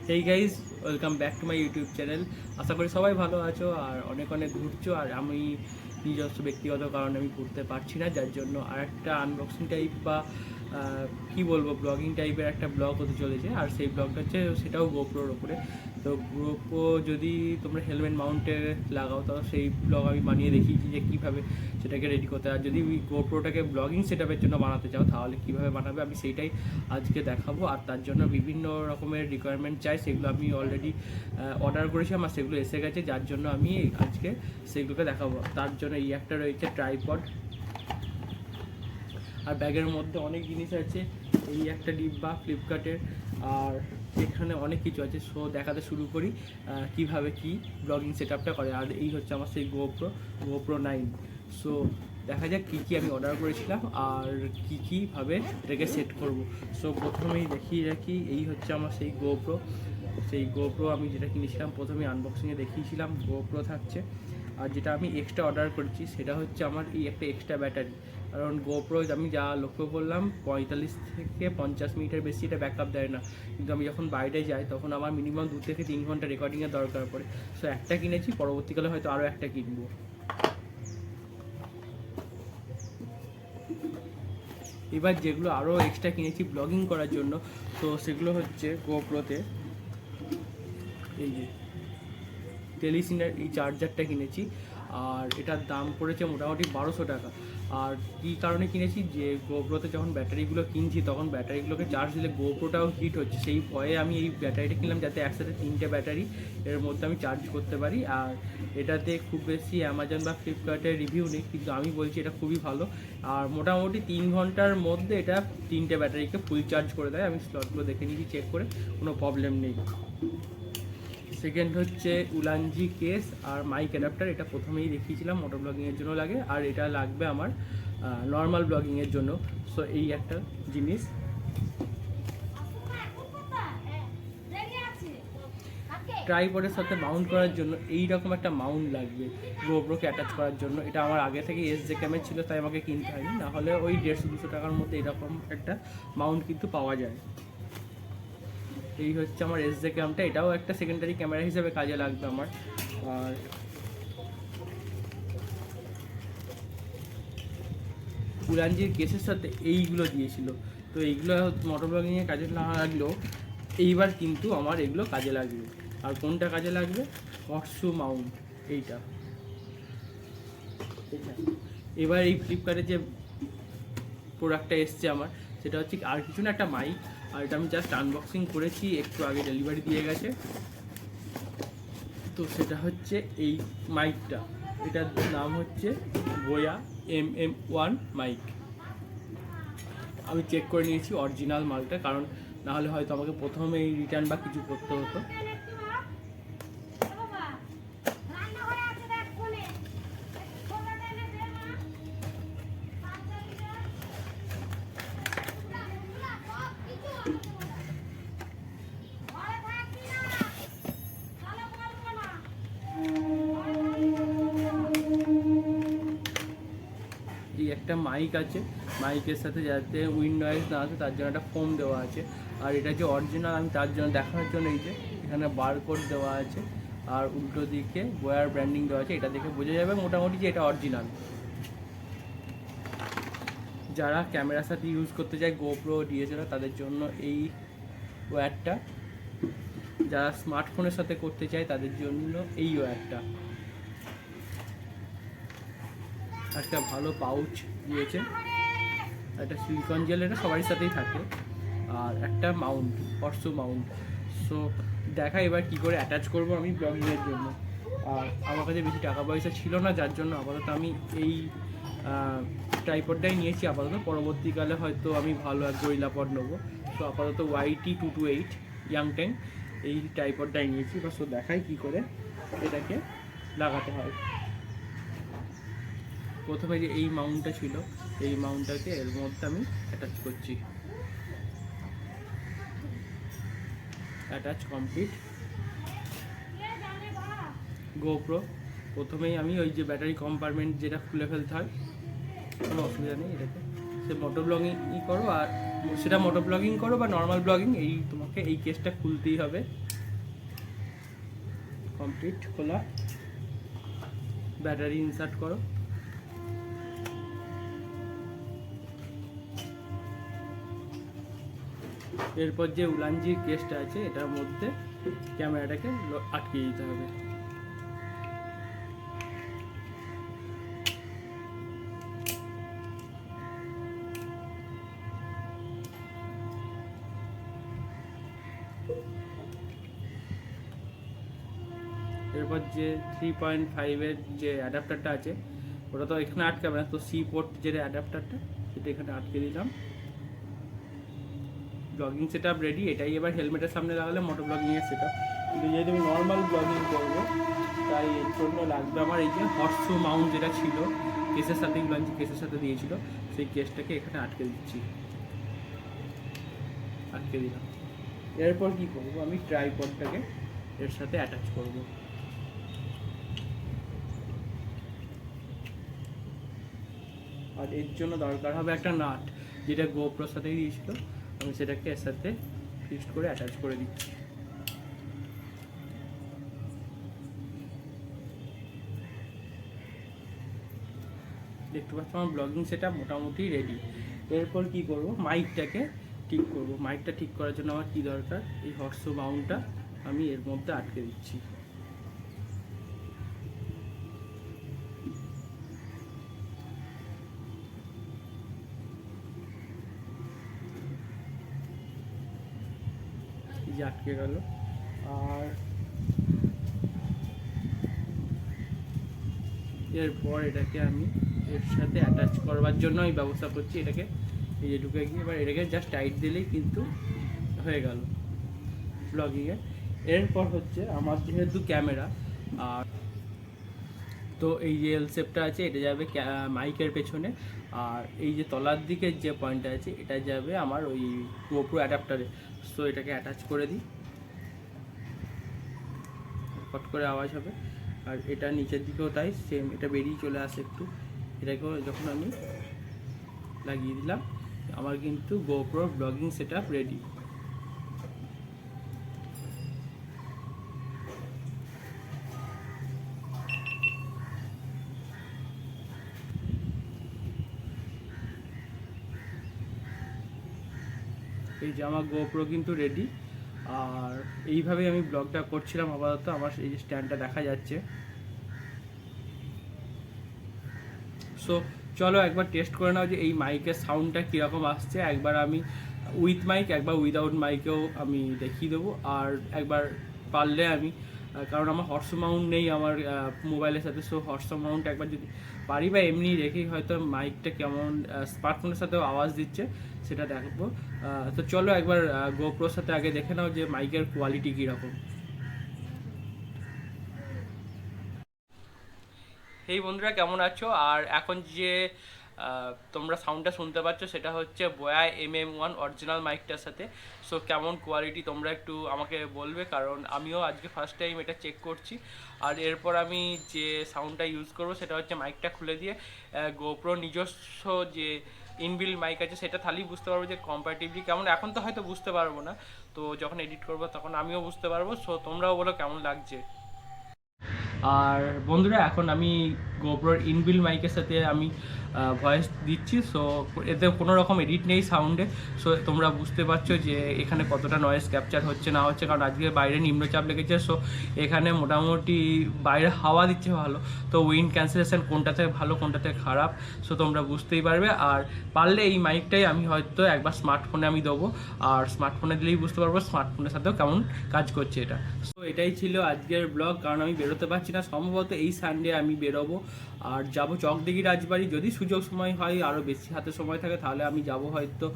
Hey guys, welcome back to my YouTube channel. আশা করি সবাই ভালো আছো আর অনেক অনেক ঘুরছো। আর আমি নিজস্ব ব্যক্তিগত কারণে আমি ঘুরতে পারছি না, যার জন্য আর একটা আনবক্সিং টাইপ বা কি বলবো ব্লগিং টাইপের একটা ব্লগ হতে চলেছে। আর সেই ব্লগটা হচ্ছে সেটাও গোপ্রোর ওপরে। তো গোপ্রো যদি তোমরা হেলমেট মাউন্টে লাগাও তো সেই ব্লগ আমি বানিয়ে দেখিয়েছি যে কীভাবে সেটাকে রেডি করতে হয়। আর যদি গোপ্রোটাকে ব্লগিং সেটআপের জন্য বানাতে চাও তাহলে কীভাবে বানাবে আমি সেইটাই আজকে দেখাবো। আর তার জন্য বিভিন্ন রকমের রিকোয়ারমেন্ট চাই, সেগুলো আমি অলরেডি অর্ডার করেছিলাম আর সেগুলো এসে গেছে, যার জন্য আমি আজকে সেগুলোকে দেখাবো। তার জন্য এই একটা রয়েছে ট্রাইপড, আর ব্যাগের মধ্যে অনেক জিনিস আছে। এই একটা ডিব্বা ফ্লিপকার্টের, আর এখানে অনেক কিছু আছে। সো দেখাতে শুরু করি কিভাবে কি ব্লগিং সেটআপটা করে। আর এই হচ্ছে আমার সেই গোপ্রো 9। সো দেখা যাক কী কী আমি অর্ডার করেছিলাম আর কীভাবে এটাকে সেট করব। সো প্রথমেই দেখিয়ে রাখি, এই হচ্ছে আমার সেই গোপ্রো আমি যেটা কিনেছিলাম প্রথমে আনবক্সিংয়ে দেখিয়েছিলাম। গোপ্রো থাকছে, আর যেটা আমি এক্সট্রা অর্ডার করেছি সেটা হচ্ছে আমার এই একটা এক্সট্রা ব্যাটারি। কারণ গোপ্রো আমি যা লক্ষ্য করলাম 45 থেকে 50 মিনিটের বেশি এটা ব্যাকআপ দেয় না, কিন্তু আমি যখন বাইরে যাই তখন আমার মিনিমাম 2 থেকে 3 ঘন্টা রেকর্ডিংয়ের দরকার পড়ে। সো একটা কিনেছি, পরবর্তীকালে হয়তো আরও একটা কিনবো। এবার যেগুলো আরও এক্সট্রা কিনেছি ব্লগিং করার জন্য, তো সেগুলো হচ্ছে গোপ্রোতে এই যে টেলিসিনের এই চার্জারটা কিনেছি, আর এটার দাম পড়েছে মোটামুটি 1200 টাকা। আর কী কারণে কিনেছি, যে গোপ্রোতে যখন ব্যাটারিগুলো কিনছি তখন ব্যাটারিগুলোকে চার্জ দিলে গোপ্রোটাও হিট হচ্ছে, সেই ভয়ে আমি এই ব্যাটারিটা কিনলাম যাতে একসাথে 3টে ব্যাটারি এর মধ্যে আমি চার্জ করতে পারি। আর এটাতে খুব বেশি অ্যামাজন বা ফ্লিপকার্টের রিভিউ নেই, কিন্তু আমি বলছি এটা খুবই ভালো। আর মোটামুটি 3 ঘন্টার মধ্যে এটা 3টে ব্যাটারিকে ফুল চার্জ করে দেয়। আমি স্লটগুলো দেখে নিয়েছি চেক করে, কোনো প্রবলেম নেই। সেকেন্ড হচ্ছে উলানজি কেস আর মাইক অ্যাডাপ্টার। এটা প্রথমেই দেখিয়েছিলাম, মোটর ব্লগিংয়ের জন্য লাগে, আর এটা লাগবে আমার নর্মাল ব্লগিংয়ের জন্য। সো এই একটা জিনিস। ট্রাইপডের সাথে মাউন্ট করার জন্য এই রকম একটা মাউন্ট লাগবে গোপ্রোকে অ্যাটাচ করার জন্য। এটা আমার আগে থেকে এসজে ক্যামের ছিল, তাই আমাকে কিনতে হয়নি, নাহলে ওই 150-200 টাকার মধ্যে এরকম একটা মাউন্ট কিন্তু পাওয়া যায়। এই হচ্ছে আমার এসজে ক্যামটা, এটাও একটা সেকেন্ডারি ক্যামেরা হিসেবে কাজে লাগবে আমার। আর উলানজির কেসের সাথে এইগুলো দিয়েছিল, তো এইগুলো মোটর ব্লগিংয়ে কাজে না লাগলেও এইবার কিন্তু আমার এগুলো কাজে লাগবে। আর কোনটা কাজে লাগবে? হর্সু মাউন্ট, এইটা। এবার এই ফ্লিপকার্টে যে প্রোডাক্টটা এসছে আমার, সেটা হচ্ছে আর কিছু না, একটা মাইক। আর এটা আমি জাস্ট আনবক্সিং করেছি, একটু আগে ডেলিভারি দিয়ে গেছে। তো সেটা হচ্ছে এই মাইকটা, এটার নাম হচ্ছে বোয়া MM1 মাইক। আমি চেক করে নিয়েছি অরিজিনাল মালটা, কারণ নাহলে হয়তো আমাকে প্রথমেই রিটার্ন বা কিছু করতে হতো। এই একটা মাইক আছে, মাইকের সাথে যাতে উইন্ড নয়েজ না আসে তার জন্য একটা ফোম দেওয়া আছে। আর এটা যে অরিজিনাল আমি তার জন্য দেখানোর জন্য এই যে এখানে বারকোড দেওয়া আছে, আর উল্টো দিকে বয়ার ব্র্যান্ডিং দেওয়া আছে। এটা দেখে বোঝা যাবে মোটামুটি যে এটা অরিজিনাল। যারা ক্যামেরার সাথে ইউজ করতে চায় গোপ্রো ডিএসএলআর তাদের জন্য এই ওয়্যারটা, যারা স্মার্টফোনের সাথে করতে চায় তাদের জন্য এই ওয়্যারটা। একটা ভালো পাউচ দিয়েছে, একটা সিলিকন জেল, এটা সবারই সাথেই থাকে, আর একটা মাউন্ট, হর্সু মাউন্ট। সো দেখা এবার কী করে অ্যাটাচ করবো আমি ব্লগিংয়ের জন্য। আর আমার কাছে বেশি টাকা পয়সা ছিল না, যার জন্য আপাতত আমি এই ট্রাইপডটাই নিয়েছি আপাতত। পরবর্তীকালে হয়তো আমি ভালো এক গরিলা পড নেবো। সো আপাতত YT228 ইয়াং ট্যাং এই ট্রাইপডটাই নিয়েছি। বা সো দেখাই কী করে এটাকে লাগাতে হয়। প্রথমে যে এই মাউন্টটা ছিল, এই মাউন্টটাকে এর মধ্যে আমি অ্যাটাচ করছি। Attach complete. গোপ্রো প্রথমেই আমি ওই যে ব্যাটারি কম্পার্টমেন্ট যেটা খুলে ফেলতে হয়, কোনো অসুবিধা নেই। এটাকে সে মোটর ব্লগিং করো, আর সেটা মোটর ব্লগিং করো বা নর্মাল ব্লগিং, এই তোমাকে এই কেসটা খুলতেই হবে। কমপ্লিট খোলা। ব্যাটারি ইনসার্ট করো। এরপর যে উলানজির কেসটা আছে এটার মধ্যে ক্যামেরাটাকে আটকে দিতে হবে। এরপর যে 3.5 যে অ্যাডাপ্টারটা আছে ওটা তো এখানে আটকাবে না, তো সি পোর্ট যে অ্যাডাপ্টারটা সেটা এখানে আটকে দিলাম। Blogging set up ready. এটাই এবার হেলমেটের সামনে লাগালে মোটো ব্লগিংয়ের সেট আপ। কিন্তু যেহেতু আমি নর্মাল ব্লগিং করবো তাই এর জন্য লাগবে আমার এই যে হর্সু মাউন্ট যেটা ছিল কেসের সাথে, কেসের সাথে দিয়েছিল, সেই কেসটাকে এখানে আটকে দিচ্ছি। আটকে দিলাম। এরপর কি করবো, আমি ট্রাইপডটাকে এর সাথে অ্যাটাচ করব। আর এর জন্য দরকার হবে একটা নাট, যেটা গোপ্রোর সাথেই দিয়েছিল। আমি সেটাকে এর সাথে ফিক্সড করে অ্যাটাচ করে দিচ্ছি। দেখতে পাচ্ছ আমার ব্লগিং সেট আপ মোটামুটি রেডি। এরপর কি করব, মাইকটাকে ঠিক করব। মাইকটা ঠিক করার জন্য আমার কি দরকার, এই হর্সো মাউন্টটা আমি এর মধ্যে আটকে দিচ্ছি। এই যে আটকে গেল। আর এরপর এটাকে আমি এর সাথে অ্যাটাচ করবার জন্য আমি ব্যবস্থা করছি। এটাকে এই যে ঢুকে গিয়ে এবার এটাকে জাস্ট টাইট দিলেই কিন্তু হয়ে গেল ব্লগিংয়ে। এরপর হচ্ছে আমার যেহেতু ক্যামেরা, আর তো এই যে এল শেপটা আছে এটা যাবে মাইকের পেছনে, আর এই যে তলার দিকের যে পয়েন্টটা আছে এটা যাবে আমার ওই গোপ্রো অ্যাডাপ্টারে। সো এটাকে অ্যাটাচ করে দিই, কট করে আওয়াজ হবে। আর এটা নিচের দিকেও তাই সেম, এটা বেরিয়ে চলে আসে একটু। এটাকেও যখন আমি লাগিয়ে দিলাম, আমার কিন্তু GoPro blogging set up ready. এই যে আমার গোপ্রো কিন্তু রেডি। আর এইভাবেই আমি ব্লগটা করছিলাম আপাতত। আমার এই যে স্ট্যান্ডটা দেখা যাচ্ছে। সো চলো একবার টেস্ট করে নাও যে এই মাইকের সাউন্ডটা কীরকম আসছে। একবার আমি উইথ মাইক, একবার উইদাউট মাইকেও আমি দেখিয়ে দেবো। আর একবার পারলে আমি, কারণ আমার হর্সো মাউন্ট নেই আমার মোবাইলের সাথে, সো হর্সো মাউন্ট একবার যদি পারি বা এমনি রেখেই হয়তো মাইকটা কেমন স্মার্টফোনের সাথেও আওয়াজ দিচ্ছে সেটা দেখবো। তো চলো একবার গোপ্রোর সাথে আগে দেখে নাও যে মাইকের কোয়ালিটি কীরকম। এই বন্ধুরা কেমন আছো? আর এখন যে তোমরা সাউন্ডটা শুনতে পাচ্ছ সেটা হচ্ছে বয়া MM1 অরিজিনাল মাইকটার সাথে। সো কেমন কোয়ালিটি তোমরা একটু আমাকে বলবে, কারণ আমিও আজকে ফার্স্ট টাইম এটা চেক করছি। আর এরপর আমি যে সাউন্ডটা ইউজ করবো সেটা হচ্ছে মাইকটা খুলে দিয়ে গোপ্রো নিজস্ব যে ইনবিল্ড মাইক আছে সেটা তাহলেই বুঝতে পারবো যে কম্পারেটিভলি কেমন। এখন তো হয়তো বুঝতে পারবো না, তো যখন এডিট করবো তখন আমিও বুঝতে পারবো। সো তোমরাও বলো কেমন লাগছে। আর বন্ধুরা এখন আমি গোপ্রোর ইনবিল্ড মাইকের সাথে আমি ভয়েস দিচ্ছি। সো এতে কোনো রকম এডিট নেই সাউন্ডে। সো তোমরা বুঝতে পারছো যে এখানে কতটা নয়েজ ক্যাপচার হচ্ছে না হচ্ছে, কারণ আজকে বাইরে নিম্নচাপ লেগেছে। সো এখানে মোটামুটি বাইরে হাওয়া দিচ্ছে ভালো, তো উইন্ড ক্যান্সেলেশন কোনটাতে ভালো কোনটাতে খারাপ সো তোমরা বুঝতেই পারবে। আর পারলে এই মাইকটাই আমি হয়তো একবার স্মার্টফোনে আমি দেবো, আর স্মার্টফোনে দিলেই বুঝতে পারবো স্মার্টফোনের সাথেও কেমন কাজ করছে এটা। সো এটাই ছিল আজকের ব্লগ, কারণ আমি বেরোতে পারছি না। সম্ভবত এই সানডে আমি বেরোবো আর যাবো চকদিঘি রাজবাড়ি। যদি সুযোগ সময় হয়, আরও বেশি হাতে সময় থাকে, তাহলে আমি যাব হয়তো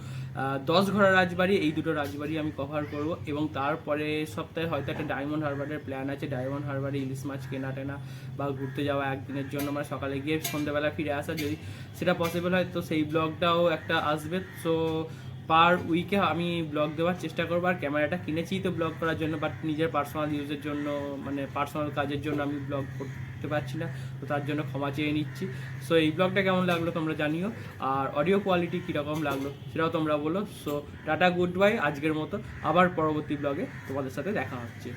10 ঘোড়া রাজবাড়ি। এই দুটো রাজবাড়ি আমি কভার করব। এবং তারপরে সপ্তাহে হয়তো একটা ডায়মন্ড হারবারের প্ল্যান আছে। ডায়মন্ড হারবারে ইলিশ মাছ কেনা টেনা বা ঘুরতে যাওয়া একদিনের জন্য, মানে সকালে গিয়ে সন্ধ্যাবেলা ফিরে আসা, যদি সেটা পসিবল হয় তো সেই ব্লগটাও একটা আসবে। সো পার উইকে আমি ব্লগ দেওয়ার চেষ্টা করবো। আর ক্যামেরাটা কিনেছি তো ব্লগ করার জন্য, বাট নিজের পার্সোনাল ইউজের জন্য, মানে পার্সোনাল কাজের জন্য আমি ব্লগ করতে পারছি না, তো তার জন্য ক্ষমা চেয়ে নিচ্ছি। সো এই ব্লগটা কেমন লাগলো তোমরা জানিও, আর অডিও কোয়ালিটি কীরকম লাগলো সেটাও তোমরা বলো। সো টাটা, গুড বাই আজকের মতো। আবার পরবর্তী ব্লগে তোমাদের সাথে দেখা হচ্ছে।